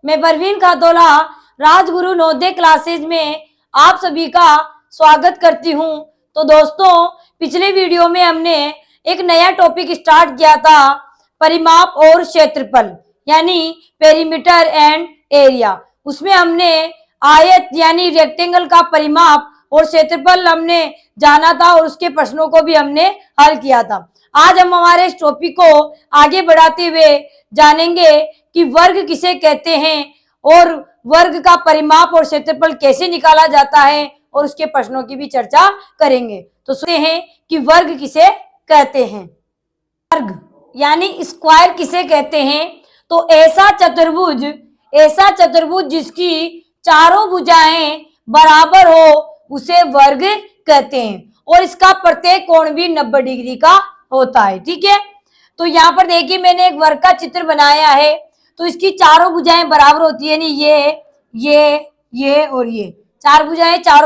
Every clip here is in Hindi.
मैं परवीन खातोला राजगुरु नवोदय क्लासेज में आप सभी का स्वागत करती हूँ। तो दोस्तों, पिछले वीडियो में हमने एक नया टॉपिक स्टार्ट किया था, परिमाप और क्षेत्रफल यानी पेरीमीटर एंड एरिया। उसमें हमने आयत यानी रेक्टेंगल का परिमाप और क्षेत्रफल हमने जाना था और उसके प्रश्नों को भी हमने हल किया था। आज हम हमारे इस टॉपिक को आगे बढ़ाते हुए जानेंगे कि वर्ग किसे कहते हैं और वर्ग का परिमाप और क्षेत्रफल कैसे निकाला जाता है और उसके प्रश्नों की भी चर्चा करेंगे। तो सुनते हैं कि वर्ग किसे कहते हैं। वर्ग यानी स्क्वायर किसे कहते हैं? तो ऐसा चतुर्भुज जिसकी चारों भुजाएं बराबर हो उसे वर्ग कहते हैं और इसका प्रत्येक कोण भी 90 डिग्री का होता है। ठीक है, तो यहाँ पर देखिए मैंने एक वर्ग का चित्र बनाया है। तो इसकी चारों भुजाएं बराबर होती है, नहीं ये और ये चारों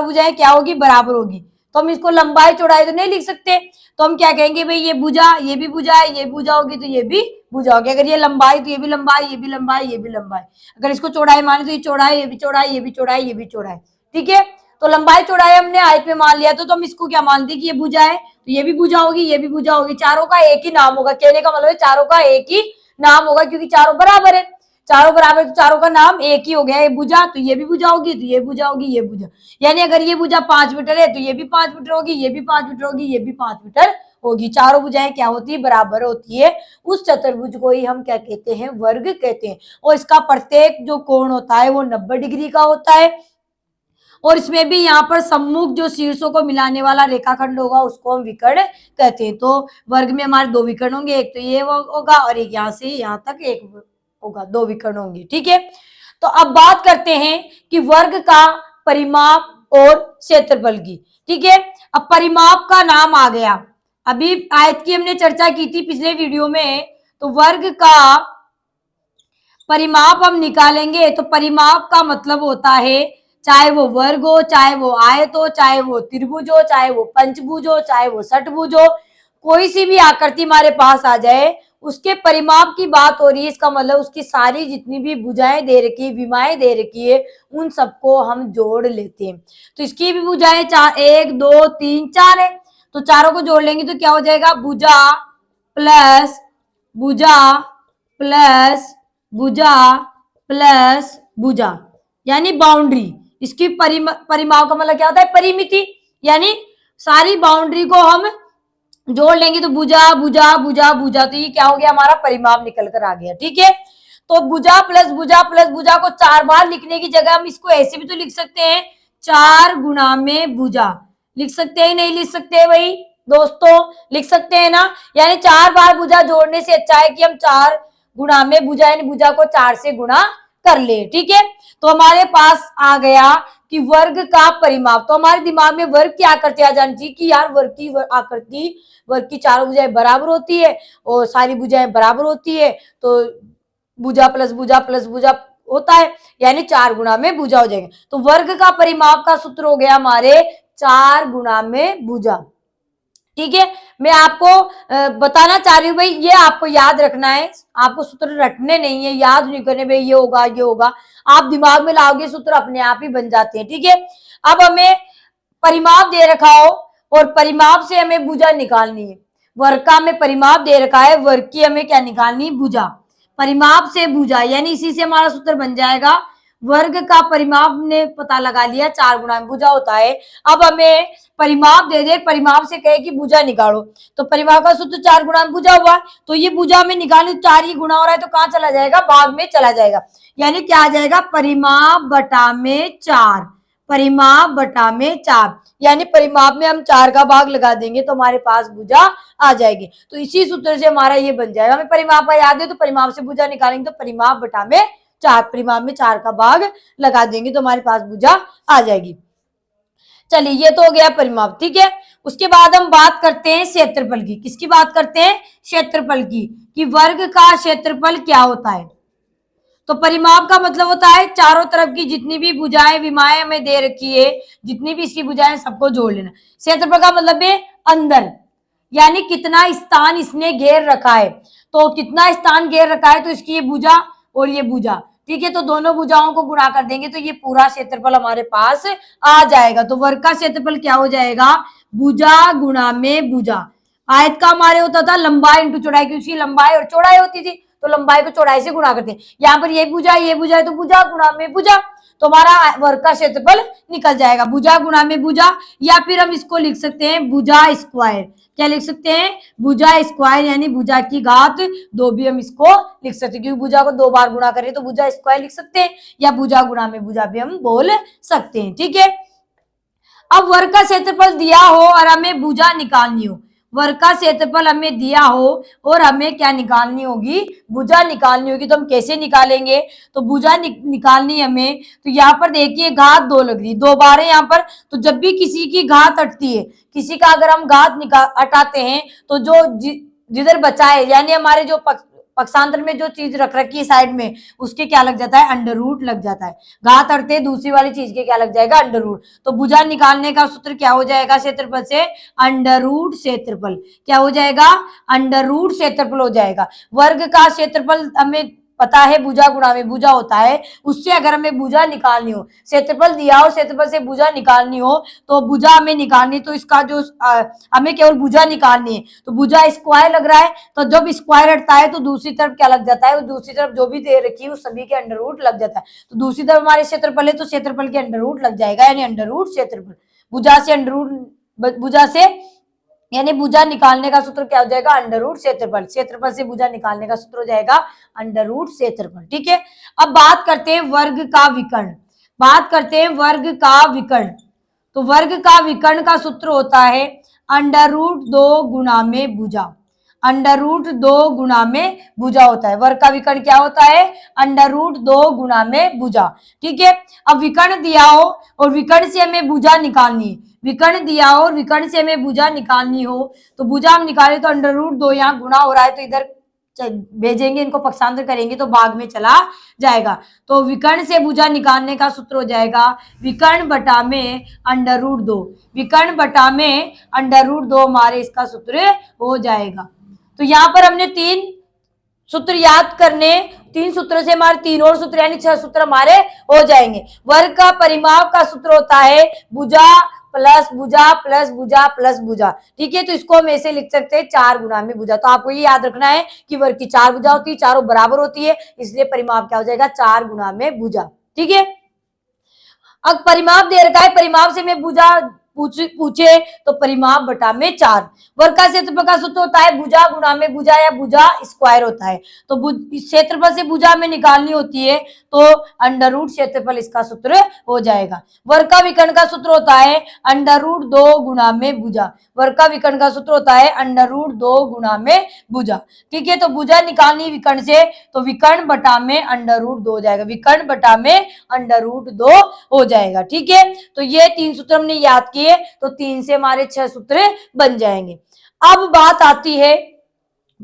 भुजाएं क्या होगी? बराबर होगी। तो हम इसको लंबाई चौड़ाई तो नहीं लिख सकते, तो हम क्या कहेंगे भाई ये भुजा, ये भी भुजा है, ये भुजा होगी तो ये भी भुजा होगी। अगर ये लंबाई तो ये भी लंबाई, ये भी लंबाई, ये भी लंबाई। अगर इसको चौड़ाई माने तो ये चौड़ाई, ये भी चौड़ाई, ये भी चौड़ाई, ये भी चौड़ाई। ठीक है, तो लंबाई चौड़ाई हमने हाइट पे मान लिया, तो हम इसको क्या मानते हैं कि ये भुजा है, तो ये भी भुजा होगी, ये भी भुजा होगी। चारों का एक ही नाम होगा। कहने का मतलब है चारों का एक ही नाम होगा, क्योंकि चारों बराबर है। चारों बराबर तो चारों का नाम एक ही हो गया। ये भुजा तो ये भी भुजा होगी, तो ये भुजा होगी, ये भुजा। यानी अगर ये भुजा 5 मीटर है तो ये भी 5 मीटर होगी, ये भी 5 मीटर होगी, ये भी 5 मीटर होगी। चारों भुजाएं क्या होती है? बराबर होती है। उस चतुर्भुज को ही हम क्या कहते हैं? वर्ग कहते हैं। और इसका प्रत्येक जो कोण होता है वो 90 डिग्री का होता है। और इसमें भी यहाँ पर सम्मुख जो शीर्षों को मिलाने वाला रेखाखंड होगा उसको हम विकर्ण कहते हैं। तो वर्ग में हमारे 2 विकर्ण होंगे, एक तो ये होगा और एक यहाँ से यहाँ तक एक होगा, 2 विकर्ण होंगे। ठीक है, तो अब बात करते हैं कि वर्ग का परिमाप और क्षेत्रफल की। ठीक है, अब परिमाप का नाम आ गया। अभी आयत की हमने चर्चा की थी पिछले वीडियो में, तो वर्ग का परिमाप हम निकालेंगे। तो परिमाप का मतलब होता है चाहे वो वर्ग हो, चाहे वो आयत हो, चाहे वो त्रिभुज हो, चाहे वो पंचभुज हो, चाहे वो षटभुज हो, कोई सी भी आकृति हमारे पास आ जाए उसके परिमाप की बात हो रही है। इसका मतलब उसकी सारी जितनी भी भुजाएं दे रखी है, विमाएं दे रखी है, उन सबको हम जोड़ लेते हैं। तो इसकी भी भुजाएं 1 2 3 4 है, तो चारों को जोड़ लेंगे तो क्या हो जाएगा? भुजा प्लस भुजा प्लस भुजा प्लस भुजा यानी बाउंड्री। इसकी परिमाप का मतलब क्या होता है? परिमिति। यानी सारी बाउंड्री को हम जोड़ लेंगे तो भुजा भुजा भुजा भुजा, तो ये क्या हो गया? हमारा परिमाप निकल कर आ गया। ठीक है, तो भुजा प्लस भुजा प्लस भुजा को 4 बार लिखने की जगह हम इसको ऐसे भी तो लिख सकते हैं, 4 गुणा में भुजा। लिख सकते हैं? नहीं लिख सकते भाई दोस्तों? लिख सकते हैं ना। यानी 4 बार भुजा जोड़ने से अच्छा है कि हम 4 गुणा में भुजा यानी भुजा को 4 से गुणा कर ले। ठीक है, तो हमारे पास आ गया कि वर्ग का परिमाप। तो हमारे दिमाग में वर्ग की आकृति आ जानी चाहिए कि यार वर्ग की आकृति, वर्ग की चारों भुजाएं बराबर होती है और सारी भुजाएं बराबर होती है, तो भुजा प्लस भुजा होता है, यानी 4 गुणा में भुजा हो जाएगा। तो वर्ग का परिमाप का सूत्र हो गया हमारे 4 गुणा में भुजा। ठीक है, मैं आपको बताना चाह रही हूँ भाई, ये आपको याद रखना है, आपको सूत्र रटने नहीं है, याद नहीं करने भाई ये होगा ये होगा। आप दिमाग में लाओगे सूत्र अपने आप ही बन जाते हैं। ठीक है, अब हमें परिमाप दे रखा हो और परिमाप से हमें भुजा निकालनी है। वर्ग का हमें परिमाप दे रखा है, वर्ग की हमें क्या निकालनी है? भुजा। परिमाप से भुजा यानी इसी से हमारा सूत्र बन जाएगा। वर्ग का परिमाप ने पता लगा लिया, 4 गुणा में भुजा होता है। अब हमें परिमाप दे दे, परिमाप से कहे कि भुजा निकालो, तो परिमाप का सूत्र 4 गुणा में भुजा हुआ, तो ये भुजा में निकाले 4 ही गुणा हो रहा है, तो कहाँ चला जाएगा? भाग में चला जाएगा। यानी क्या आ जाएगा? परिमाप बटा में 4। परिमाप बटा में 4 यानी परिमाप में हम 4 का भाग लगा देंगे तो हमारे पास भुजा आ जाएगी। तो इसी सूत्र से हमारा ये बन जाएगा। हमें परिमाप का याद है तो परिमाप से भुजा निकालेंगे तो परिमाप बटा में 4, परिमाप में 4 का भाग लगा देंगे तो हमारे पास भुजा आ जाएगी। चलिए, ये तो हो गया परिमाप। ठीक है, उसके बाद हम बात करते हैं क्षेत्रफल की। किसकी बात करते हैं? क्षेत्रफल की, कि वर्ग का क्षेत्रफल क्या होता है। तो परिमाप का मतलब होता है चारों तरफ की जितनी भी भुजाएं विमाएं हमें दे रखी है, जितनी भी इसकी भुजाएं सबको जोड़ लेना। क्षेत्रफल का मतलब है अंदर, यानी कितना स्थान इसने घेर रखा है। तो कितना स्थान घेर रखा है, तो इसकी ये भुजा और ये भुजा ठीक है। तो दोनों भुजाओं को गुणा कर देंगे तो ये पूरा क्षेत्रफल हमारे पास आ जाएगा। तो वर्ग का क्षेत्रफल क्या हो जाएगा, भुजा गुणा में भुजा। आयत का हमारे होता था लंबाई इंटू चौड़ाई, क्योंकि उसकी लंबाई और चौड़ाई होती थी, तो लंबाई को चौड़ाई से गुणा करते हैं। यहाँ पर ये भुजा है तो भुजा गुणा में भुजा, तो हमारा वर्ग का क्षेत्रफल निकल जाएगा, भुजा गुणा में भुजा। या फिर हम इसको लिख सकते हैं भुजा स्क्वायर। क्या लिख सकते हैं, भुजा स्क्वायर, यानी भुजा की घात 2 भी हम इसको लिख सकते हैं, क्योंकि भुजा को 2 बार गुणा करें तो भुजा स्क्वायर लिख सकते हैं, या भुजा गुणा में भुजा भी हम बोल सकते हैं। ठीक है। अब वर्ग का क्षेत्रफल दिया हो और हमें भुजा निकालनी हो, वर्ग का क्षेत्रफल हमें दिया हो और हमें क्या निकालनी होगी, भुजा निकालनी होगी। तो हम कैसे निकालेंगे, तो भुजा निकालनी हमें, तो यहाँ पर देखिए घात 2 लग रही, 2 बार है यहाँ पर। तो जब भी किसी की घात हटती है, किसी का अगर हम घात हटाते हैं तो जो जिधर बचा है, यानी हमारे जो पक्षांतर में जो चीज रख रखी है साइड में, उसके क्या लग जाता है, अंडर रूट लग जाता है। घात हटते दूसरी वाली चीज के क्या लग जाएगा, अंडर रूट। तो भुजा निकालने का सूत्र क्या हो जाएगा, क्षेत्रफल से अंडर रूट क्षेत्रफल। क्या हो जाएगा, अंडर रूट क्षेत्रफल हो जाएगा। वर्ग का क्षेत्रफल हमें पता है भुजा गुणा में भुजा होता है, उससे अगर हमें भुजा निकालनी हो, क्षेत्रफल दिया हो, क्षेत्रफल से भुजा निकालनी हो, तो भुजा हमें निकालनी, तो इसका जो हमें केवल भुजा निकालनी है, तो भुजा स्क्वायर लग रहा है, तो जब स्क्वायर हटता है तो दूसरी तरफ क्या लग जाता है, दूसरी तरफ जो भी दे रखी है उस सभी के अंडर रूट लग जाता है। तो दूसरी तरफ हमारे क्षेत्रफल है तो क्षेत्रफल के अंडर रूट लग जाएगा, यानी अंडर रूट क्षेत्रफल। भुजा से अंडर रूट, भुजा से यानी भुजा निकालने का सूत्र क्या हो जाएगा, अंडर रूट क्षेत्रफल। क्षेत्रफल से भुजा निकालने का सूत्र हो जाएगा अंडर रूट क्षेत्रफल। ठीक है। अब बात करते हैं वर्ग का विकर्ण, बात करते हैं वर्ग का विकर्ण। तो वर्ग का विकर्ण का सूत्र होता है अंडर रूट 2 गुणा में भुजा, अंडर रूट 2 गुणा में भुजा होता है। वर्ग का विकर्ण क्या होता है, अंडर रूट 2 गुणा में भुजा। ठीक है। अब विकर्ण दिया हो और विकर्ण से हमें भुजा निकालनी है, विकर्ण दिया हो और विकर्ण से हमें भुजा निकालनी हो, तो भुजा हम निकाले तो अंडर रूट 2 यहाँ गुणा हो रहा है तो इधर भेजेंगे, इनको पक्षांतर करेंगे तो भाग में चला जाएगा। तो विकर्ण से भुजा निकालने का सूत्र हो जाएगा विकर्ण बटा में अंडर रूट 2, विकर्ण बटा में अंडर रूट 2 हमारे इसका सूत्र हो जाएगा। तो यहाँ पर हमने 3 सूत्र याद करने, 3 सूत्र से हमारे 3 और सूत्र यानी 6 सूत्र हमारे हो जाएंगे। वर्ग का परिमाप का सूत्र होता है भुजा प्लस भुजा प्लस भुजा प्लस भुजा। ठीक है। तो इसको हम ऐसे लिख सकते हैं 4 गुणा में भुजा। तो आपको ये याद रखना है कि वर्ग की 4 भुजा होती है, चारों बराबर होती है, इसलिए परिमाप क्या हो जाएगा, 4 गुणा में भुजा। ठीक है। अब परिमाप दे रखा है, परिमाप से मैं भुजा पूछे तो परिमाप बटा में 4। वर्ग का क्षेत्रफल का सूत्र होता है भुजा गुणा में भुजा या भुजा स्क्वायर होता है। तो क्षेत्रफल से भुजा में निकालनी होती है तो अंडर रूट क्षेत्रफल इसका सूत्र हो जाएगा। वर्ग का विकर्ण का सूत्र होता है अंडर रूट 2 गुणा में भुजा, वर्ग का विकर्ण का सूत्र होता है अंडर रूट 2 गुणा में भुजा। ठीक है। तो भुजा निकालनी विकर्ण से, तो विकर्ण बटा में अंडर रूट 2 हो जाएगा, विकर्ण बटा में अंडर रूट 2 हो जाएगा। ठीक है। तो ये 3 सूत्र हमने याद किए, तो 3 से हमारे 6 सूत्र बन जाएंगे। अब बात आती है,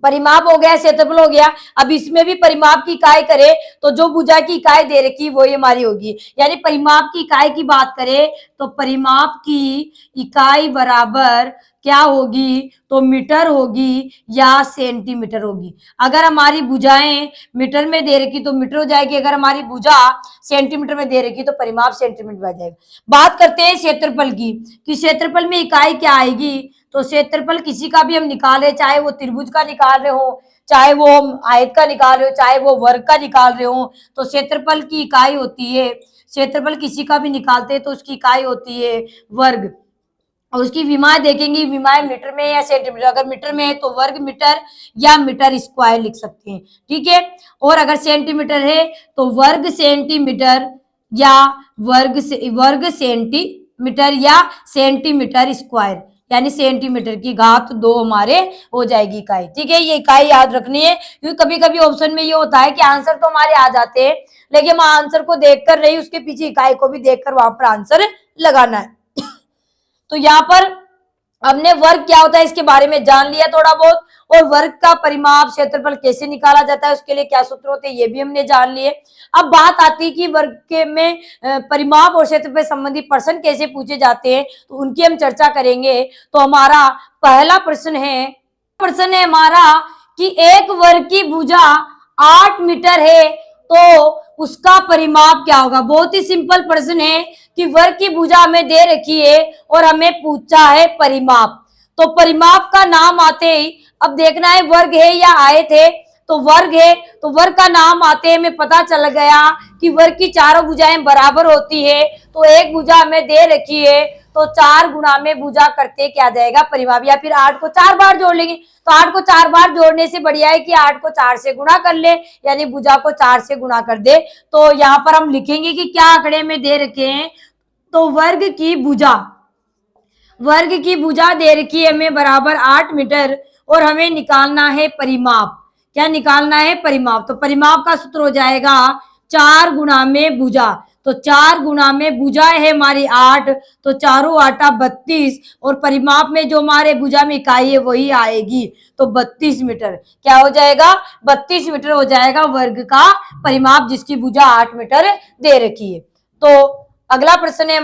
परिमाप हो गया, क्षेत्रफल हो गया, अब इसमें भी परिमाप की इकाई करें तो जो भुजा की इकाई दे रखी वो हमारी होगी, यानी परिमाप की इकाई की बात करें तो परिमाप की इकाई बराबर क्या होगी, तो मीटर होगी या सेंटीमीटर होगी। अगर हमारी भुजाएं मीटर में दे रखी तो मीटर हो जाएगी, अगर हमारी भुजा सेंटीमीटर में दे रखी तो परिमाप सेंटीमीटर में आ जाएगा। बात करते हैं क्षेत्रफल की, कि क्षेत्रफल में इकाई क्या आएगी, तो क्षेत्रफल किसी का भी हम निकाले, चाहे वो त्रिभुज का निकाल रहे हो, चाहे वो आयत का निकाल रहे हो, चाहे वो वर्ग का निकाल रहे हो, तो क्षेत्रफल की इकाई होती है, क्षेत्रफल किसी का भी निकालते हैं तो उसकी इकाई होती है वर्ग। और उसकी विमाएं देखेंगे, विमाएं मीटर में या सेंटीमीटर, अगर मीटर में है तो वर्ग मीटर या मीटर स्क्वायर लिख सकते हैं। ठीक है। और अगर सेंटीमीटर है तो वर्ग सेंटीमीटर या वर्ग सेंटीमीटर या सेंटीमीटर स्क्वायर, यानी सेंटीमीटर की घात 2 हमारे हो जाएगी इकाई। ठीक है। ये इकाई याद रखनी है, क्योंकि कभी कभी ऑप्शन में ये होता है कि आंसर तो हमारे आ जाते हैं लेकिन हम आंसर को देखकर नहीं, उसके पीछे इकाई को भी देखकर वहां पर आंसर लगाना है। तो यहाँ पर हमने वर्ग क्या होता है इसके बारे में जान लिया थोड़ा बहुत, और वर्ग का परिमाप क्षेत्रफल कैसे निकाला जाता है उसके लिए क्या सूत्र होते हैं ये भी हमने जान लिए। अब बात आती है कि वर्ग के में परिमाप और क्षेत्रफल संबंधी प्रश्न कैसे पूछे जाते हैं, तो उनकी हम चर्चा करेंगे। तो हमारा पहला प्रश्न है हमारा कि एक वर्ग की भुजा 8 मीटर है तो उसका परिमाप क्या होगा। बहुत ही सिंपल प्रश्न है कि वर्ग की भुजा हमें दे रखी है और हमें पूछा है परिमाप। तो परिमाप का नाम आते ही अब देखना है वर्ग है या आयत है। तो वर्ग है, तो वर्ग का नाम आते ही हमें पता चल गया कि वर्ग की चारों भुजाएं बराबर होती है। तो एक भुजा हमें दे रखी है, तो 4 गुणा में भुजा करते क्या जाएगा परिमाप, या फिर 8 को 4 बार जोड़ लेंगे। तो 8 को 4 बार जोड़ने से बढ़िया है कि 8 को 4 से गुणा कर ले, यानी भुजा को 4 से गुणा कर दे। तो यहाँ पर हम लिखेंगे कि क्या आंकड़े में दे रखे हैं। तो वर्ग की भुजा दे रखी है हमें बराबर 8 मीटर और हमें निकालना है परिमाप। क्या निकालना है परिमाप। तो परिमाप का सूत्र हो जाएगा 4 गुणा में भुजा। तो 4 गुणा में भुजा है हमारी 8, तो चारों आटा 32 और परिमाप में जो हमारे भुजा में इकाई है वही आएगी, तो 32 मीटर। क्या हो जाएगा 32 मीटर हो जाएगा वर्ग का परिमाप, जिसकी भुजा 8 मीटर दे रखी है। तो अगला प्रश्न है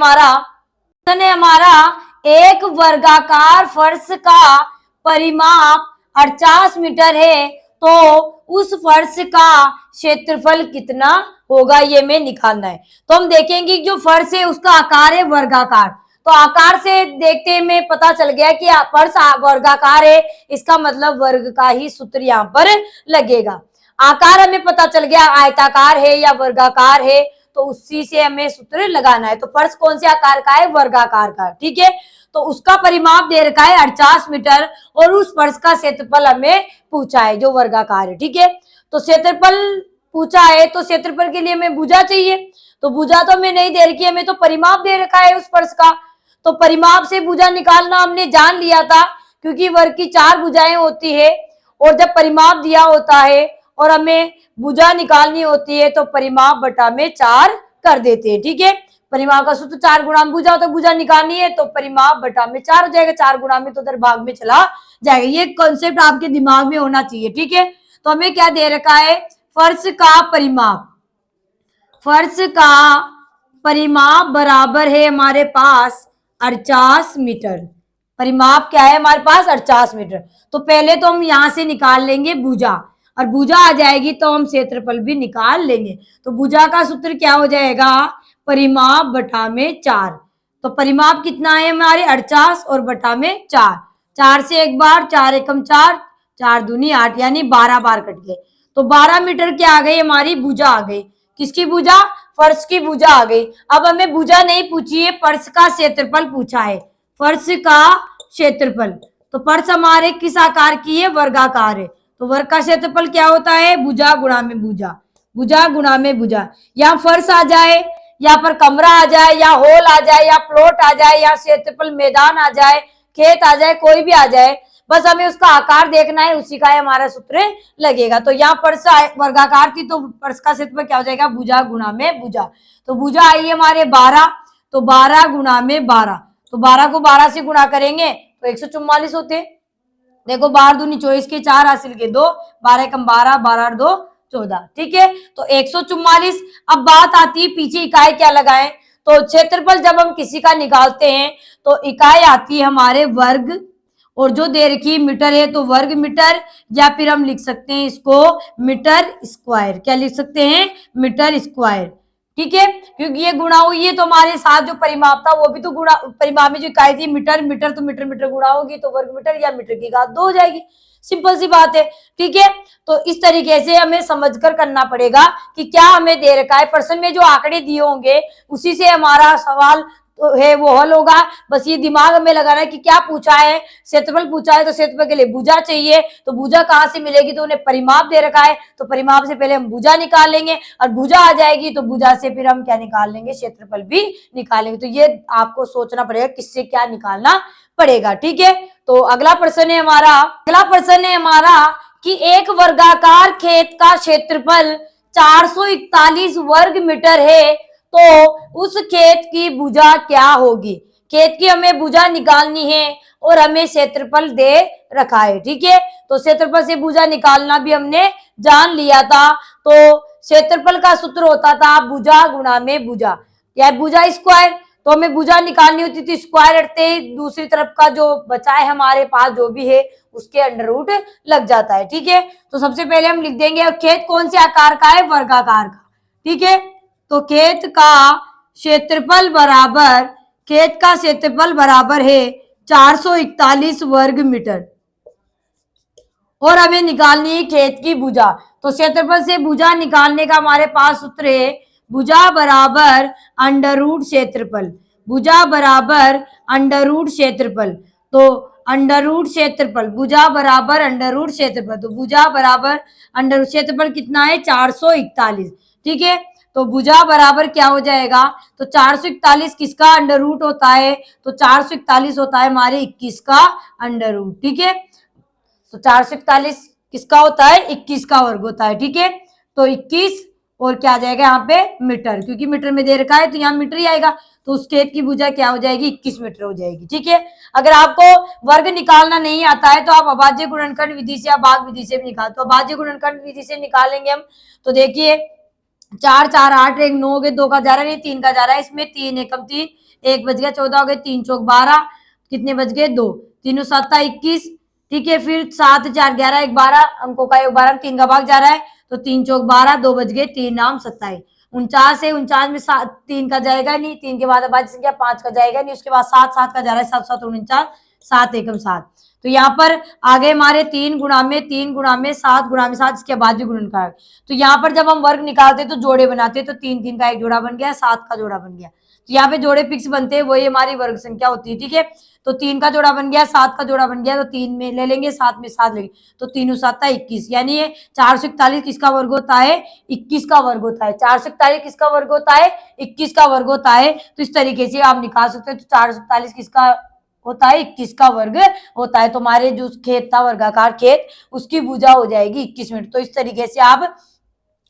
हमारा एक वर्गाकार फर्श का परिमाप 48 मीटर है, तो उस फर्श का क्षेत्रफल कितना होगा, ये में निकालना है। तो हम देखेंगे जो फर्श है उसका आकार है वर्गाकार। तो आकार से देखते में पता चल गया कि फर्श वर्गाकार है, इसका मतलब वर्ग का ही सूत्र यहाँ पर लगेगा। आकार हमें पता चल गया आयताकार है या वर्गाकार है, तो उसी से हमें सूत्र लगाना है। तो फर्श कौन से आकार का है, वर्गाकार का, ठीक है। तो उसका परिमाप दे रखा है 48 मीटर और उस फर्श का क्षेत्रफल हमें पूछा है जो वर्गाकार है, ठीक है। तो क्षेत्रफल पूछा है, तो क्षेत्रफल के लिए हमें भुजा चाहिए। तो भुजा तो हमें नहीं दे रखी, हमें तो परिमाप दे रखा है उस फर्श का। तो परिमाप से भुजा निकालना हमने जान लिया था, क्योंकि वर्ग की 4 भुजाएं होती है और जब परिमाप दिया होता है और हमें भुजा निकालनी होती है तो परिमाप बटा में 4 कर देते हैं, ठीक है। परिमाप का सूत्र 4 गुणा में भुजा, तो भुजा निकालनी है तो परिमाप बटा में 4 हो जाएगा। 4 गुणा में तो उधर भाग में चला जाएगा। ये कॉन्सेप्ट आपके दिमाग में होना चाहिए, ठीक है। तो हमें क्या दे रखा है, फर्श का परिमाप बराबर है हमारे पास 48 मीटर। परिमाप क्या है हमारे पास 48 मीटर। तो पहले तो हम यहां से निकाल लेंगे भुजा, और भुजा आ जाएगी तो हम क्षेत्रफल भी निकाल लेंगे। तो भुजा का सूत्र क्या हो जाएगा, परिमाप बटा में 4। तो परिमाप कितना है हमारे 48 और बटा में 4। 4 से एक बार, 4 एकम 4, 4 दूनी 8, यानी 12 बार कट गए। तो 12 मीटर क्या आ गई हमारी भुजा आ गई। किसकी भुजा, फर्श की भुजा आ गई। अब हमें भुजा नहीं पूछी है, फर्श का क्षेत्रफल पूछा है। फर्श का क्षेत्रफल, तो फर्श हमारे किस आकार की है, वर्गाकार है। तो वर्ग का क्षेत्रफल क्या होता है, भुजा गुणा में भुजा, भुजा गुणा में भुजा। या फर्श आ जाए, या पर कमरा आ जाए, या हॉल आ जाए, या प्लॉट आ जाए, या क्षेत्रफल मैदान आ जाए, खेत आ जाए, कोई भी आ जाए, बस हमें उसका आकार देखना है, उसी का हमारा सूत्र लगेगा। तो यहाँ फर्श वर्गाकार थी, तो फर्श का क्षेत्रफल क्या हो जाएगा, भुजा गुणा में भुजा। तो भुजा आई है हमारे 12, तो 12 गुणा में 12। तो 12 को 12 से गुणा करेंगे तो 144 होते। देखो 12 दूनी 24 के 4 हासिल के 2, 12 कम 12, 12 और 2 14, ठीक है। तो 144। अब बात आती है पीछे इकाई क्या लगाएं। तो क्षेत्रफल जब हम किसी का निकालते हैं तो इकाई आती है हमारे वर्ग, और जो दे रखी मीटर है तो वर्ग मीटर, या फिर हम लिख सकते हैं इसको मीटर स्क्वायर। क्या लिख सकते हैं, मीटर स्क्वायर, ठीक है। क्योंकि ये गुणा हुई है तो हमारे साथ जो परिमाप था वो भी तो गुणा, परिमाप में जो इकाई थी मीटर, मीटर तो मीटर मीटर गुणा होगी तो वर्ग मीटर या मीटर की घात 2 हो जाएगी। सिंपल सी बात है, ठीक है। तो इस तरीके से हमें समझकर करना पड़ेगा कि क्या हमें दे रखा है। प्रश्न में जो आंकड़े दिए होंगे उसी से हमारा सवाल है वो हल होगा। बस ये दिमाग हमें लगाना है कि क्या पूछा है, क्षेत्रफल पूछा है तो क्षेत्रफल के लिए भुजा चाहिए। तो भुजा कहाँ से मिलेगी, तो उन्हें परिमाप दे रखा है, तो परिमाप से पहले हम भुजा निकाल लेंगे, और भुजा आ जाएगी तो भुजा से फिर हम क्या निकाल लेंगे, क्षेत्रफल भी निकालेंगे। तो ये आपको सोचना पड़ेगा किससे क्या निकालना पड़ेगा, ठीक है। तो अगला प्रश्न है हमारा कि एक वर्गाकार खेत का क्षेत्रफल 441 वर्ग मीटर है, तो उस खेत की भुजा क्या होगी। खेत की हमें भुजा निकालनी है और हमें क्षेत्रफल दे रखा है, ठीक है। तो क्षेत्रफल से भुजा निकालना भी हमने जान लिया था। तो क्षेत्रफल का सूत्र होता था भुजा गुणा में भुजा, या भुजा स्क्वायर। तो हमें भुजा निकालनी होती थी स्क्वायर हटते ही दूसरी तरफ का जो बचा है हमारे पास जो भी है उसके अंडर रूट लग जाता है, ठीक है। तो सबसे पहले हम लिख देंगे खेत कौन से आकार का है, वर्गाकार का, ठीक है। तो खेत का क्षेत्रफल बराबर है 441 वर्ग मीटर। और हमें निकालनी है खेत की भुजा। तो क्षेत्रफल से भुजा निकालने का हमारे पास सूत्र है, भुजा बराबर अंडर रूट क्षेत्रफल। भुजा बराबर अंडर रूट क्षेत्रफल। तो अंडर रूट क्षेत्रफल, भुजा बराबर अंडर रूट क्षेत्रफल। तो भुजा बराबर अंडर रूट क्षेत्रफल कितना है 441। ठीक है। तो भुजा बराबर क्या हो जाएगा, तो 441 किसका अंडर रूट होता है, तो 441 होता है हमारे 21 का अंडर रूट। ठीक है। तो 441 किसका होता है, 21 का वर्ग होता है। ठीक है। तो 21 और क्या आ जाएगा यहाँ पे मीटर, क्योंकि मीटर में दे रखा है तो यहाँ मीटर ही आएगा। तो उस खेत की भुजा क्या हो जाएगी, 21 मीटर हो जाएगी। ठीक है। अगर आपको वर्ग निकालना नहीं आता है तो आप अभाज्य गुणनखंड विधि से या भाग विधि से भी निकाल, तो अभाज्य गुणनखंड विधि से निकालेंगे हम। तो देखिए 4 4 8 1 9 हो गए, 2 का जा रहा है, 3 का जा रहा है, इसमें 3 एकम 3, 1 बच गया, 14 हो गए, 3 चौक 12, कितने बच गए 2, 3 7 21। ठीक है। फिर 7 4 11 1 12, अंकों का योग 12, 3 का भाग जा रहा है, तो 3 चौक 12, 2 बच गए, 3 नाम 27। 49 है, 49 में 3 का जाएगा नहीं, 3 के बाद अभाज्य संख्या 5 का जाएगा नहीं, उसके बाद 7 7 का जा रहा है, 7 7 49, 7 एकम 7। तो यहाँ पर आगे हमारे 3 गुणा में 7 गुणा में 7, इसके बाद भी गुणनखंड। तो यहाँ पर जब हम वर्ग निकालते तो जोड़े बनाते, तो 3 3 का एक जोड़ा बन गया, 7 का जोड़ा बन गया। तो यहाँ पे जोड़े फिक्स बनते हैं, वही हमारी वर्ग संख्या होती है। ठीक है। तो 3 का जोड़ा बन गया, 7 का जोड़ा बन गया, तो 3 में ले लेंगे, 7 में 7 लेंगे, तो 3 7 21, यानी ये 441 किसका वर्ग होता है, 21 का वर्ग होता है। 441 किसका वर्ग होता है, 21 का वर्ग होता है। तो इस तरीके से आप निकाल सकते हैं। तो 441 किसका होता है, 21 का वर्ग होता है। तो हमारे जो खेत था वर्गाकार खेत, उसकी भुजा हो जाएगी 21 मीटर। तो इस तरीके से आप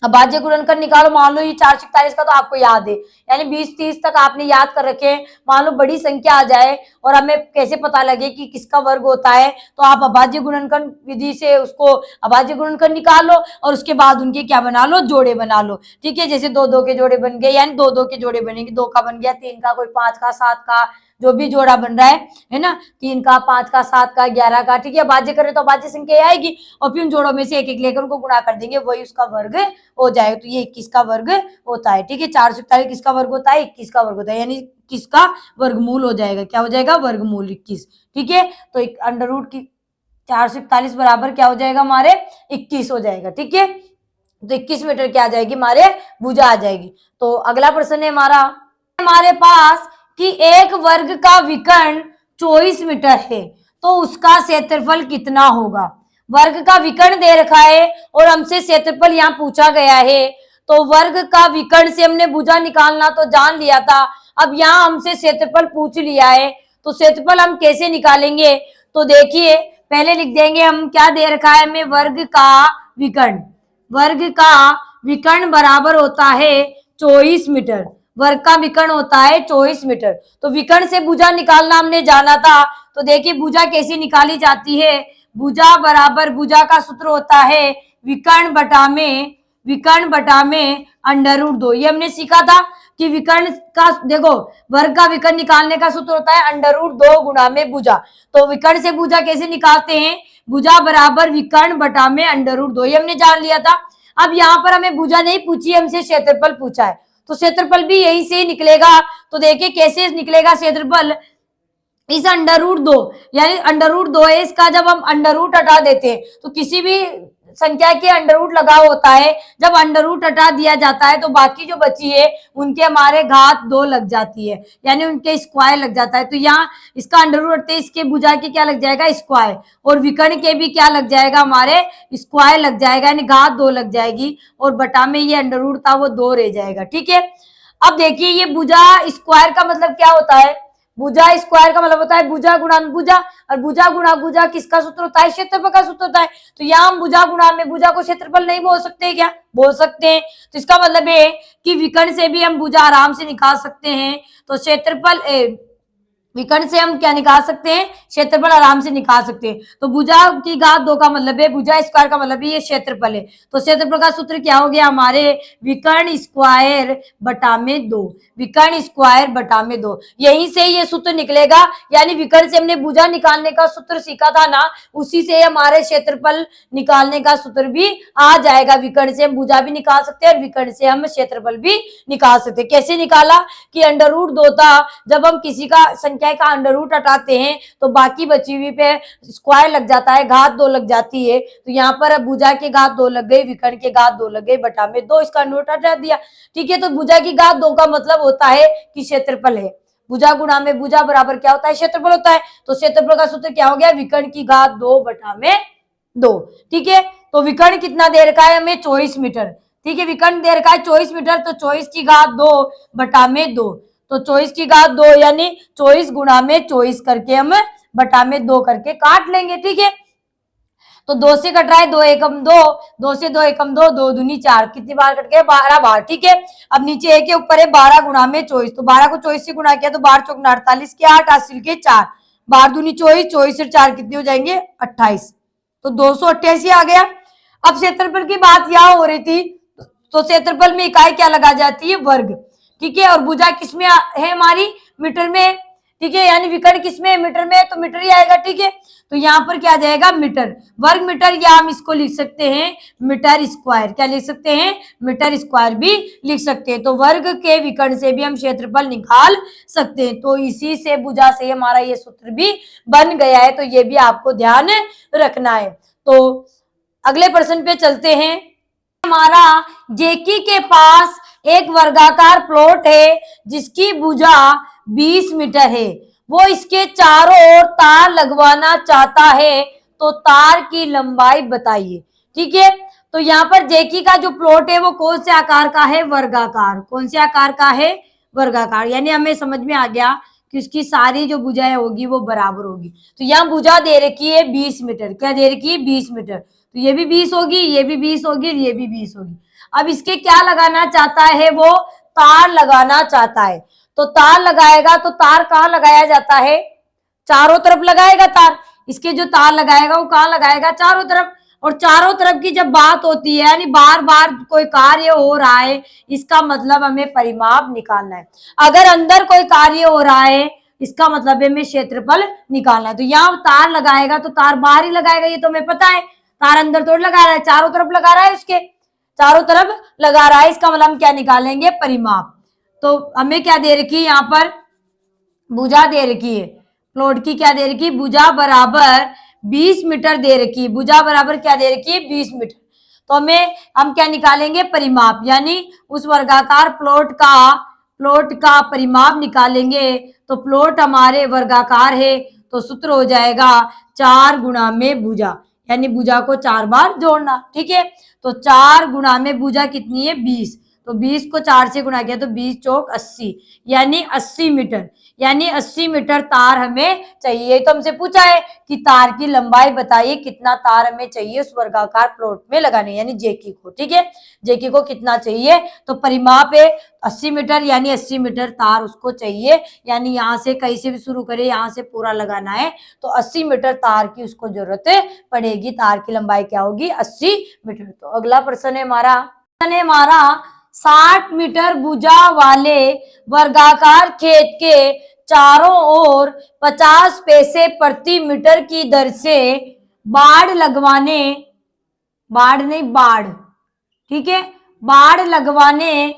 अभाज्य गुणनखंड निकालो। मान लो ये 441 का तो आपको याद है, यानी 20 30 तक आपने याद कर रखे हैं। मान लो बड़ी संख्या आ जाए और हमें कैसे पता लगे कि किसका वर्ग होता है, तो आप अभाज्य गुणनखंड विधि से उसको अभाज्य गुणनखंड निकाल लो और उसके बाद उनके क्या बना लो, जोड़े बना लो। ठीक है। जैसे 2 2 के जोड़े बन गए, यानी 2 2 के जोड़े बनेंगे, 2 का बन गया, 3 का, कोई 5 का, 7 का, जो भी जोड़ा बन रहा है ना, 3 का, 5 का, 7 का, 11 का। ठीक है। अभाज्य करें तो अभाज्य संख्या आएगी और फिर उन जोड़ों में से एक एक लेकर उनको गुणा कर देंगे, वही उसका वर्ग हो जाएगा। तो ये 21 का वर्ग होता है। ठीक है। 441 किसका वर्ग होता है, 21 का वर्ग होता है, यानी किसका वर्गमूल हो जाएगा, क्या हो जाएगा, वर्गमूल 21। ठीक है। तो एक अंडर रूट की 441 बराबर क्या हो जाएगा, हमारे 21 हो जाएगा। ठीक है। तो 21 मीटर क्या आ जाएगी, हमारे भुजा आ जाएगी। तो अगला प्रश्न है हमारे पास कि एक वर्ग का विकर्ण 24 मीटर है, तो उसका क्षेत्रफल कितना होगा। वर्ग का विकर्ण दे रखा है और हमसे क्षेत्रफल यहाँ पूछा गया है। तो वर्ग का विकर्ण से हमने भुजा निकालना तो जान लिया था, अब यहाँ हमसे क्षेत्रफल पूछ लिया है, तो क्षेत्रफल हम कैसे निकालेंगे। तो देखिए पहले लिख देंगे हम, क्या दे रखा है हमें, वर्ग का विकर्ण। वर्ग का विकर्ण बराबर होता है 24 मीटर। वर्ग का विकर्ण होता है 24 मीटर। तो विकर्ण से भुजा निकालना हमने जाना था। तो देखिए भुजा कैसी निकाली जाती है, भुजा बराबर, भुजा का सूत्र होता है विकर्ण बटा में अंडर रूट 2। ये हमने सीखा था कि विकर्ण का, देखो वर्ग का विकर्ण निकालने का सूत्र होता है अंडर रूट 2 गुणा में भुजा। तो विकर्ण से भुजा कैसे निकालते हैं, भुजा बराबर विकर्ण बटा में अंडर रूट 2, ये हमने जान लिया था। अब यहाँ पर हमें भुजा नहीं पूछी, हमसे क्षेत्रफल पूछा है, तो क्षेत्रफल भी यही से निकलेगा। तो देखिए कैसे निकलेगा क्षेत्रफल, इस अंडर रूट 2, यानी अंडर रूट 2 है, इसका जब हम अंडर रूट हटा देते हैं, तो किसी भी संख्या के अंडर रूट लगा होता है, जब अंडर रूट हटा दिया जाता है तो बाकी जो बची है उनके हमारे घात 2 लग जाती है, यानी उनके स्क्वायर लग जाता है। तो यहाँ इसका अंडर रूट हटते इसके भुजा के क्या लग जाएगा, स्क्वायर, और विकर्ण के भी क्या लग जाएगा, हमारे स्क्वायर लग जाएगा, यानी घात 2 लग जाएगी, और बटा में ये अंडर रूट था वो 2 रह जाएगा। ठीक है। अब देखिए ये भुजा स्क्वायर का मतलब क्या होता है, भुजा स्क्वायर का मतलब होता है भुजा गुणा में भुजा, और भुजा गुणा भुजा किसका सूत्र होता है, क्षेत्रफल का सूत्र होता है। तो यहाँ हम भुजा गुणा में भुजा को क्षेत्रफल नहीं बोल सकते, क्या बोल सकते हैं। तो इसका मतलब है कि विकर्ण से भी हम भुजा आराम से निकाल सकते हैं। तो क्षेत्रफल विकर्ण से हम क्या निकाल सकते हैं, क्षेत्रफल आराम से निकाल सकते हैं। तो भुजा की घात 2 का मतलब है, भुजा स्क्वायर का मतलब ये क्षेत्रफल है। तो क्षेत्रफल का सूत्र क्या हो गया हमारे, विकर्ण स्क्वायर बटा में 2, विकर्ण स्क्वायर बटा में 2, यहीं से ये सूत्र निकलेगा। यानी विकर्ण से हमने भुजा निकालने का सूत्र सीखा था ना, उसी से हमारे क्षेत्रफल निकालने का सूत्र भी आ जाएगा। विकर्ण से हम भुजा भी निकाल सकते हैं और विकर्ण से हम क्षेत्रफल भी निकाल सकते हैं। कैसे निकाला कि √2 था, जब हम किसी का संख्या का अंडर रूट हटाते हैं तो बाकी बची हुई पे स्क्वायर लग जाता है, घात 2 लग जाती है। तो यहाँ पर अब भुजा के घात 2 लग गई, विकर्ण के घात 2 लग गई, बटा में 2, इसका अंडर रूट हटा दिया। ठीक है, तो भुजा की घात 2 का मतलब होता है कि क्षेत्रफल है। भुजा गुणा में भुजा बराबर क्या होता है, क्षेत्रफल होता है। तो क्षेत्रफल का सूत्र क्या हो गया, विकर्ण की घात 2 बटा में 2। ठीक है, तो विकर्ण कितना दे रखा है हमें, 24 मीटर। ठीक है, विकर्ण दे रखा है 24 मीटर, तो 24 की घात 2 बटा में 2, तो 24 की घात 2 यानी 24 गुणा में 24 करके हम बटा में 2 करके काट लेंगे। ठीक है, तो 2 से कट रहा है, 2 एकम 2, 2 से 2 एकम 2, 2 दूनी 4, कितनी बार कट गए, 12 बार। ठीक है, अब नीचे एक के ऊपर है 12 गुणा में 24, तो 12 को 24 से गुणा किया तो 12 चौक 48 के 8, 80 के 4, 12 दूनी 24, 24 से 4 कितने हो जाएंगे 28, तो 288 आ गया। अब क्षेत्रफल की बात यहाँ हो रही थी, तो क्षेत्रफल में इकाई क्या लगा जाती है, वर्ग। ठीक है, और भुजा किसमें है हमारी, मीटर में। ठीक है, यानी विकर्ण किसमें, मीटर में, तो मीटर ही आएगा। ठीक है, तो यहाँ पर क्या जाएगा, मीटर, वर्ग मीटर, या हम इसको लिख सकते हैं मीटर स्क्वायर। क्या लिख सकते हैं, मीटर स्क्वायर भी लिख सकते हैं। तो वर्ग के विकर्ण से भी हम क्षेत्रफल निकाल सकते हैं। तो इसी से भुजा से हमारा ये सूत्र भी बन गया है, तो ये भी आपको ध्यान रखना है। तो अगले प्रश्न पे चलते हैं। हमारा जेकी के पास एक वर्गाकार प्लॉट है जिसकी भुजा 20 मीटर है, वो इसके चारों ओर तार लगवाना चाहता है, तो तार की लंबाई बताइए। ठीक है, तो यहाँ पर जेकी का जो प्लॉट है वो कौन से आकार का है, वर्गाकार। कौन से आकार का है, वर्गाकार। यानी हमें समझ में आ गया कि उसकी सारी जो भुजाएं होगी वो बराबर होगी। तो यहाँ भुजा दे रखी है 20 मीटर, क्या दे रखी है, 20 मीटर, तो ये भी 20 होगी, ये भी 20 होगी, ये भी 20 होगी। अब इसके क्या लगाना चाहता है, वो तार लगाना चाहता है। तो तार लगाएगा, तो तार कहाँ लगाया जाता है, चारों तरफ लगाएगा तार। इसके जो तार लगाएगा वो कहाँ लगाएगा, चारों तरफ। और चारों तरफ की जब बात होती है, यानी बार बार कोई कार्य हो रहा है, इसका मतलब हमें परिमाप निकालना है। अगर अंदर कोई कार्य हो रहा है, इसका मतलब हमें क्षेत्रफल निकालना है। तो यहाँ तार लगाएगा तो तार बाहर ही लगाएगा, ये तो हमें पता है। तार अंदर थोड़ी लगा रहा है, चारों तरफ लगा रहा है, उसके चारों तरफ लगा रहा है, इसका मतलब हम क्या निकालेंगे, परिमाप। तो हमें क्या दे रखी है, यहाँ पर भुजा दे रखी है, प्लॉट की क्या दे रखी है, भुजा बराबर 20 मीटर दे रखी है। भुजा बराबर क्या दे रखी है, 20 मीटर। तो हम क्या निकालेंगे, परिमाप, यानी उस वर्गाकार प्लॉट का परिमाप निकालेंगे। तो प्लॉट हमारे वर्गाकार है, तो सूत्र हो जाएगा 4 गुणा में भुजा, यानी भुजा को 4 बार जोड़ना। ठीक है, तो 4 गुणा में भुजा कितनी है, 20, तो 20 को 4 से गुणा किया तो 20 चौक 80, यानी 80 मीटर, यानी 80 मीटर तार हमें चाहिए। तो हमसे पूछा है कि तार की लंबाई बताइए, कितना तार हमें चाहिए उस वर्गाकार प्लॉट में लगाने, यानी जेकी को। ठीक है, जेकी को कितना चाहिए, तो परिमाप है 80 मीटर, यानी 80 मीटर तार उसको चाहिए। यानी यहाँ से कहीं से भी शुरू करे, यहाँ से पूरा लगाना है, तो 80 मीटर तार की उसको जरूरत पड़ेगी। तार की लंबाई क्या होगी, 80 मीटर। तो अगला प्रश्न है हमारा 60 मीटर भुजा वाले वर्गाकार खेत के चारों ओर 50 पैसे प्रति मीटर की दर से बाड़ लगवाने, बाड़, ठीक है, बाड़ लगवाने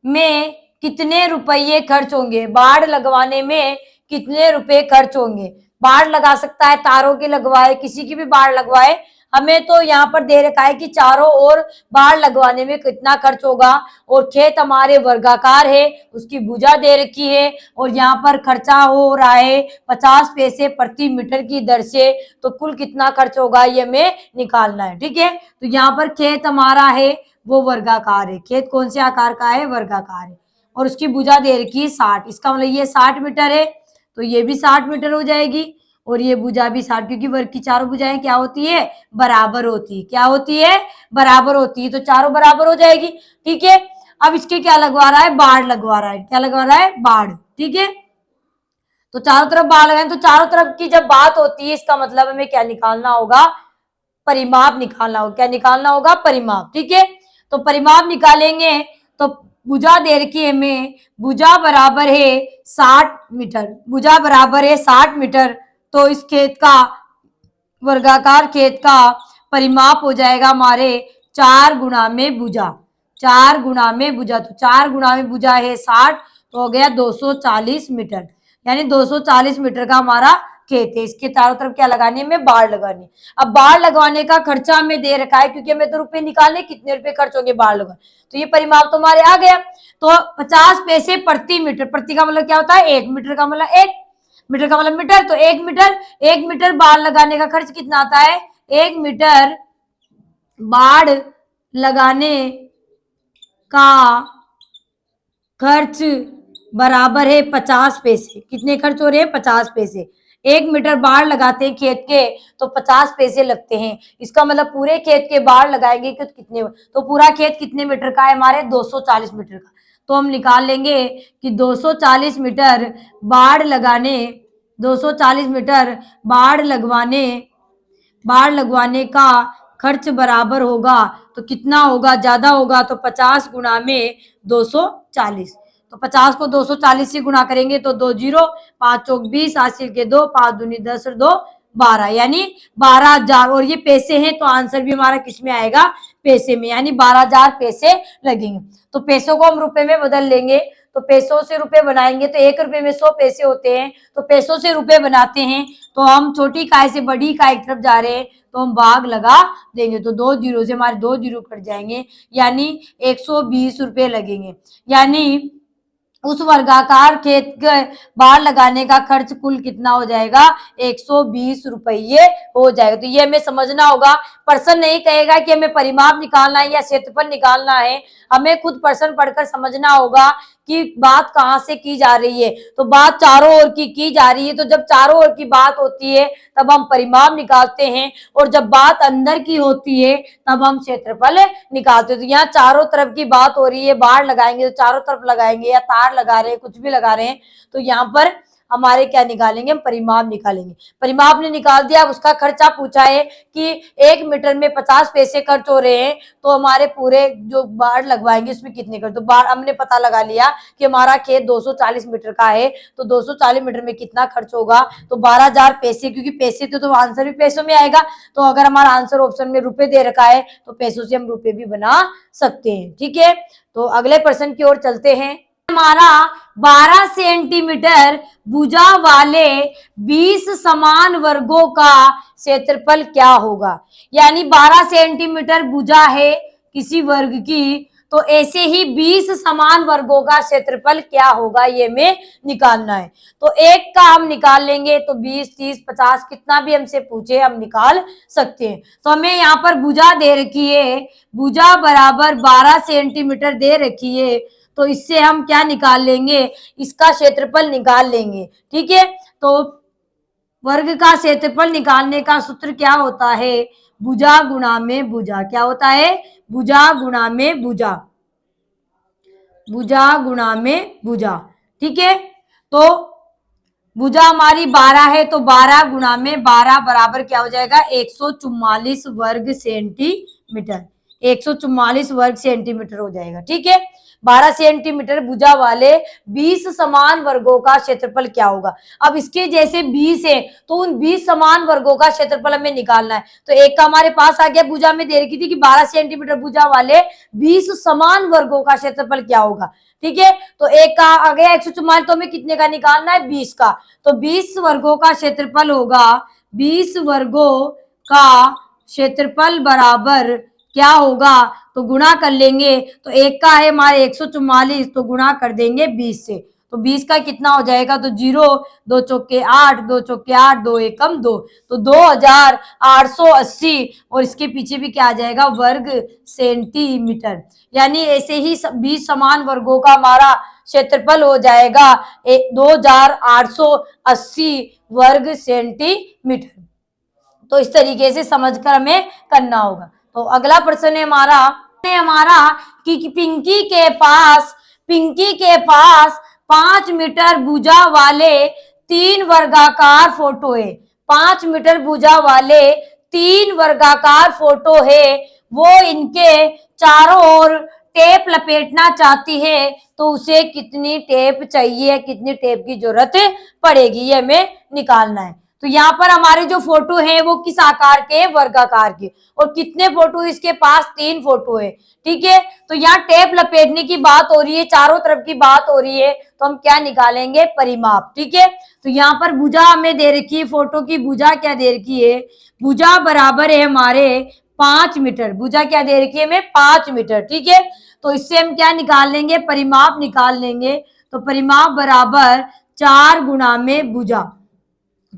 में कितने रुपये खर्च होंगे, बाड़ लगवाने में कितने रुपए खर्च होंगे। बाड़ लगा सकता है, तारों की लगवाए, किसी की भी बाड़ लगवाए, हमें तो यहाँ पर दे रखा है कि चारों ओर बाड़ लगवाने में कितना खर्च होगा। और खेत हमारे वर्गाकार है, उसकी भुजा दे रखी है, और यहाँ पर खर्चा हो रहा है 50 पैसे प्रति मीटर की दर से, तो कुल कितना खर्च होगा ये हमें निकालना है। ठीक है, तो यहाँ पर खेत हमारा है वो वर्गाकार है, खेत कौन से आकार का है, वर्गाकार है, और उसकी भुजा दे रखी है 60, इसका मतलब ये 60 मीटर है, तो ये भी 60 मीटर हो जाएगी, और ये भुजा भी 60, क्योंकि वर्ग की चारों भुजाएं क्या होती है, बराबर होती है। क्या होती है, बराबर होती है, तो चारों बराबर हो जाएगी। ठीक है, अब इसके क्या लगवा रहा है, बाड़ लगवा रहा है, क्या लगवा रहा है, बाड़। ठीक है, तो चारों तरफ बाढ़ लगाएं, तो चारों तरफ की जब बात होती है इसका मतलब हमें क्या निकालना होगा, परिमाप निकालना होगा। क्या निकालना होगा, परिमाप। ठीक है, तो परिमाप निकालेंगे तो भुजा दे रखी है हमें, भुजा बराबर है 60 मीटर, भुजा बराबर है 60 मीटर। तो इस खेत का, वर्गाकार खेत का परिमाप हो जाएगा हमारे 4 गुणा में भुजा, 4 गुणा में भुजा। तो 4 गुणा में भुजा है 60, तो हो गया 240 मीटर, यानी 240 मीटर का हमारा खेत है। इसके चारों तरफ क्या लगानी है, हमें बाढ़ लगानी। अब बाढ़ लगवाने का खर्चा हमें दे रखा है, क्योंकि हमें तो रुपए निकालने, कितने रुपए खर्च होंगे बाढ़ लगवाने। तो ये परिमाप तो हमारे आ गया। तो 50 पैसे प्रति मीटर, प्रति का मतलब क्या होता है 1, मीटर का मतलब 1, मीटर का मतलब मीटर। तो 1 मीटर बाढ़ लगाने का खर्च कितना आता है, 1 मीटर बाढ़ लगाने का खर्च बराबर है 50 पैसे। कितने खर्च हो रहे हैं, 50 पैसे। 1 मीटर बाढ़ लगाते हैं खेत के तो 50 पैसे लगते हैं। इसका मतलब पूरे खेत के बाढ़ लगाएंगे कि कितने, तो पूरा खेत कितने मीटर का है हमारे, 240 मीटर का। तो हम निकाल लेंगे कि 240 मीटर बाढ़ लगाने, 240 मीटर बाढ़ लगवाने का खर्च बराबर होगा, तो कितना होगा, ज्यादा होगा तो 50 गुणा में 240। तो 50 को 240 से गुणा करेंगे तो 2 जीरो, 5 चौक 20, 8 के 2, 5 दूनी 10 और 2 12, यानी 12,000। और ये पैसे हैं तो आंसर भी हमारा किस में आएगा, पैसे में, यानी 12,000 पैसे लगेंगे। तो पैसों को हम रुपए में बदल लेंगे, तो पैसों से रुपए बनाएंगे तो 1 रुपए में 100 पैसे होते हैं, तो पैसों से रुपए बनाते हैं। तो हम छोटी इकाई से बड़ी इकाई की तरफ जा रहे हैं तो हम भाग लगा देंगे, तो 2 जीरो से हमारे 2 जीरो कट जाएंगे, यानी 120 रुपए लगेंगे। यानी उस वर्गाकार खेत के बाढ़ लगाने का खर्च कुल कितना हो जाएगा, 120 रुपये हो जाएगा। तो ये हमें समझना होगा। प्रश्न नहीं कहेगा कि हमें परिमाप निकालना है या क्षेत्रफल निकालना है, हमें खुद प्रश्न पढ़कर समझना होगा कि बात कहाँ से की जा रही है। तो बात चारों ओर की जा रही है, तो जब चारों ओर की बात होती है तब हम परिमाप निकालते हैं, और जब बात अंदर की होती है तब हम क्षेत्रफल निकालते हैं। तो यहाँ चारों तरफ की बात हो रही है, बाढ़ लगाएंगे तो चारों तरफ लगाएंगे, या तार लगा रहे हैं, कुछ भी लगा रहे हैं, तो यहाँ पर हमारे क्या निकालेंगे, हम परिमाप निकालेंगे। परिमाप ने निकाल दिया। अब उसका खर्चा पूछा है कि 1 मीटर में 50 पैसे खर्च हो रहे हैं, तो हमारे पूरे जो बाढ़ लगवाएंगे उसमें कितने खर्च, तो बाढ़ हमने पता लगा लिया कि हमारा खेत 240 मीटर का है, तो 240 मीटर में कितना खर्च होगा, तो 12,000 पैसे, क्योंकि पैसे तो आंसर भी पैसों में आएगा। तो अगर हमारा आंसर ऑप्शन में रुपए दे रखा है तो पैसों से हम रुपए भी बना सकते हैं। ठीक है, तो अगले प्रश्न की ओर चलते हैं। हमारा 12 सेंटीमीटर भुजा वाले 20 समान वर्गों का क्षेत्रफल क्या होगा। यानी 12 सेंटीमीटर भुजा है किसी वर्ग की, तो ऐसे ही 20 समान वर्गों का क्षेत्रफल क्या होगा, ये हमें निकालना है। तो एक का हम निकाल लेंगे, तो 20, 30, 50 कितना भी हमसे पूछे हम निकाल सकते हैं। तो हमें यहाँ पर भुजा दे रखी है, भुजा बराबर 12 सेंटीमीटर दे रखी है, तो इससे हम क्या निकाल लेंगे, इसका क्षेत्रफल निकाल लेंगे। ठीक है, तो वर्ग का क्षेत्रफल निकालने का सूत्र क्या होता है, भुजा गुणा में भुजा। क्या होता है, भुजा गुणा में भुजा, भुजा गुणा में भुजा। ठीक है, तो भुजा हमारी 12 है, तो 12 गुणा में 12 बराबर क्या हो जाएगा, 144 वर्ग सेंटीमीटर, 144 वर्ग सेंटीमीटर हो जाएगा। ठीक है, 12 सेंटीमीटर भुजा वाले 20 समान वर्गों का क्षेत्रफल क्या होगा। अब इसके जैसे 20 है तो उन 20 समान वर्गों का क्षेत्रफल हमें निकालना है। तो एक का हमारे पास आ गया, भुजा में दे रखी थी कि 12 सेंटीमीटर भुजा वाले 20 समान वर्गों का क्षेत्रफल क्या होगा। ठीक है, तो एक का आ गया 144, तो हमें कितने का निकालना है, 20 का। तो 20 वर्गों का क्षेत्रफल होगा, 20 वर्गों का क्षेत्रफल बराबर क्या होगा, तो गुणा कर लेंगे। तो एक का है हमारे 144, तो गुणा कर देंगे 20 से, तो 20 का कितना हो जाएगा, तो 0, 2 चौके 8, 2 चौके 8, 2 एकम 2, तो 2880, और इसके पीछे भी क्या आ जाएगा, वर्ग सेंटीमीटर। यानी ऐसे ही 20 समान वर्गों का हमारा क्षेत्रफल हो जाएगा 2880 वर्ग सेंटीमीटर। तो इस तरीके से समझकर हमें करना होगा। तो अगला प्रश्न है हमारा कि पिंकी के पास 5 मीटर भुजा वाले 3 वर्गाकार फोटो है, 5 मीटर भुजा वाले 3 वर्गाकार फोटो है, वो इनके चारों ओर टेप लपेटना चाहती है, तो उसे कितनी टेप चाहिए, कितनी टेप की जरूरत पड़ेगी, ये हमें निकालना है। तो यहाँ पर हमारे जो फोटो है वो किस आकार के, वर्गाकार के, और कितने फोटो, इसके पास 3 फोटो है, ठीक है। तो यहाँ टेप लपेटने की बात हो रही है, चारों तरफ की बात हो रही है, तो हम क्या निकालेंगे, परिमाप, ठीक है। तो यहाँ पर भुजा हमें दे रखी है, फोटो की भुजा क्या दे रखी है, भुजा बराबर है हमारे 5 मीटर, भुजा क्या दे रखी है हमें, 5 मीटर, ठीक है। तो इससे हम क्या निकाल लेंगे, परिमाप निकाल लेंगे। तो परिमाप बराबर 4 गुणा में भुजा,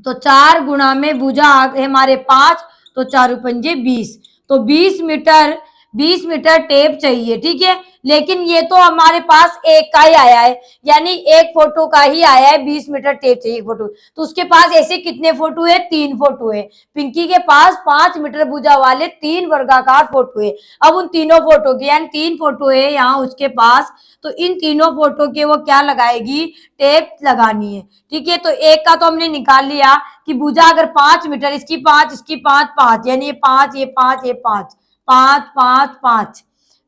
तो 4 गुणा में भुजा है हमारे 5, तो 4 पंजे 20, तो 20 मीटर टेप चाहिए, ठीक है। लेकिन ये तो हमारे पास एक का ही आया है, यानी एक फोटो का ही आया है, 20 मीटर टेप चाहिए फोटो, तो उसके पास ऐसे कितने फोटो है, 3 फोटो है। पिंकी के पास 5 मीटर भुजा वाले 3 वर्गाकार फोटो है। अब उन तीनों फोटो के, यानी 3 फोटो है यहाँ उसके पास, तो इन तीनों फोटो के वो क्या लगाएगी, टेप लगानी है, ठीक है। तो एक का तो हमने निकाल लिया कि भुजा अगर 5 मीटर, इसकी 5, इसकी 5, 5, यानी ये 5, ये 5, ये 5, 5, 5, 5,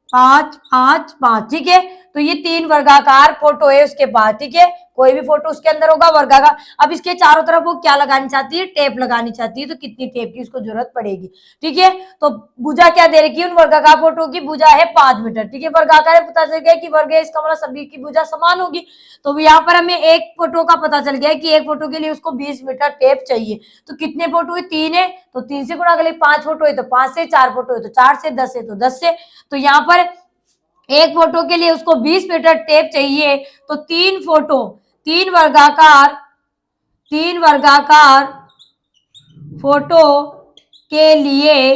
5, 5, 5, ठीक है। तो ये 3 वर्गाकार फोटो है उसके बाद, ठीक है। कोई भी फोटो उसके अंदर होगा वर्गाकार। अब इसके चारों तरफ वो क्या लगानी चाहती है, टेप लगानी चाहती है, तो कितनी टेप की उसको जरूरत पड़ेगी, ठीक है। तो भुजा क्या दे रखी है, उन वर्गाकार फोटो की भुजा है 5 मीटर, ठीक है। वर्गाकार है, पता चल गया कि वर्ग है, इसका मतलब सभी की भुजा समान होगी। तो यहाँ पर हमें एक फोटो का पता चल गया कि एक फोटो के लिए उसको 20 मीटर टेप चाहिए। तो कितने फोटो है, 3 है, तो 3 से गुणा कर ले, 5 फोटो है तो 5 से, 4 फोटो है तो 4 से, 10 है तो 10 से। तो यहाँ पर एक फोटो के लिए उसको 20 मीटर टेप चाहिए, तो 3 फोटो, 3 वर्गाकार, 3 वर्गाकार फोटो के लिए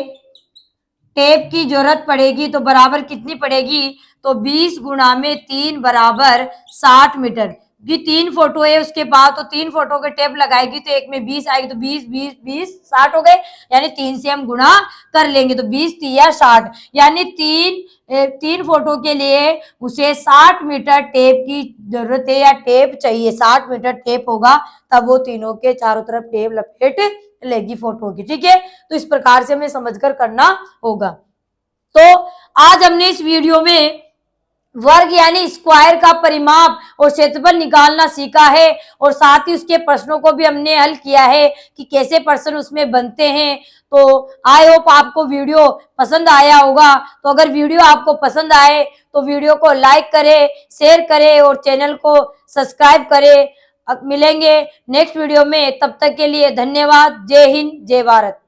टेप की जरूरत पड़ेगी, तो बराबर कितनी पड़ेगी, तो 20 गुणा में 3 बराबर 60 मीटर। ये 3 फोटो है उसके बाद, तो 3 फोटो के टेप लगाएगी तो एक में 20 आएगी, तो 20, 20, 20, 60 हो गए, यानी 3 से हम गुणा कर लेंगे, तो 20 3 60, यानी 3 फोटो के लिए उसे 60 मीटर टेप की जरूरत है, या टेप चाहिए, 60 मीटर टेप होगा तब वो तीनों के चारों तरफ टेप लपेट लेगी फोटो की, ठीक है। तो इस प्रकार से हमें समझकर करना होगा। तो आज हमने इस वीडियो में वर्ग यानी स्क्वायर का परिमाप और क्षेत्रफल निकालना सीखा है, और साथ ही उसके प्रश्नों को भी हमने हल किया है कि कैसे प्रश्न उसमें बनते हैं। तो आई होप आपको वीडियो पसंद आया होगा। तो अगर वीडियो आपको पसंद आए तो वीडियो को लाइक करें, शेयर करें और चैनल को सब्सक्राइब करें। अब मिलेंगे नेक्स्ट वीडियो में, तब तक के लिए धन्यवाद। जय हिंद, जय भारत।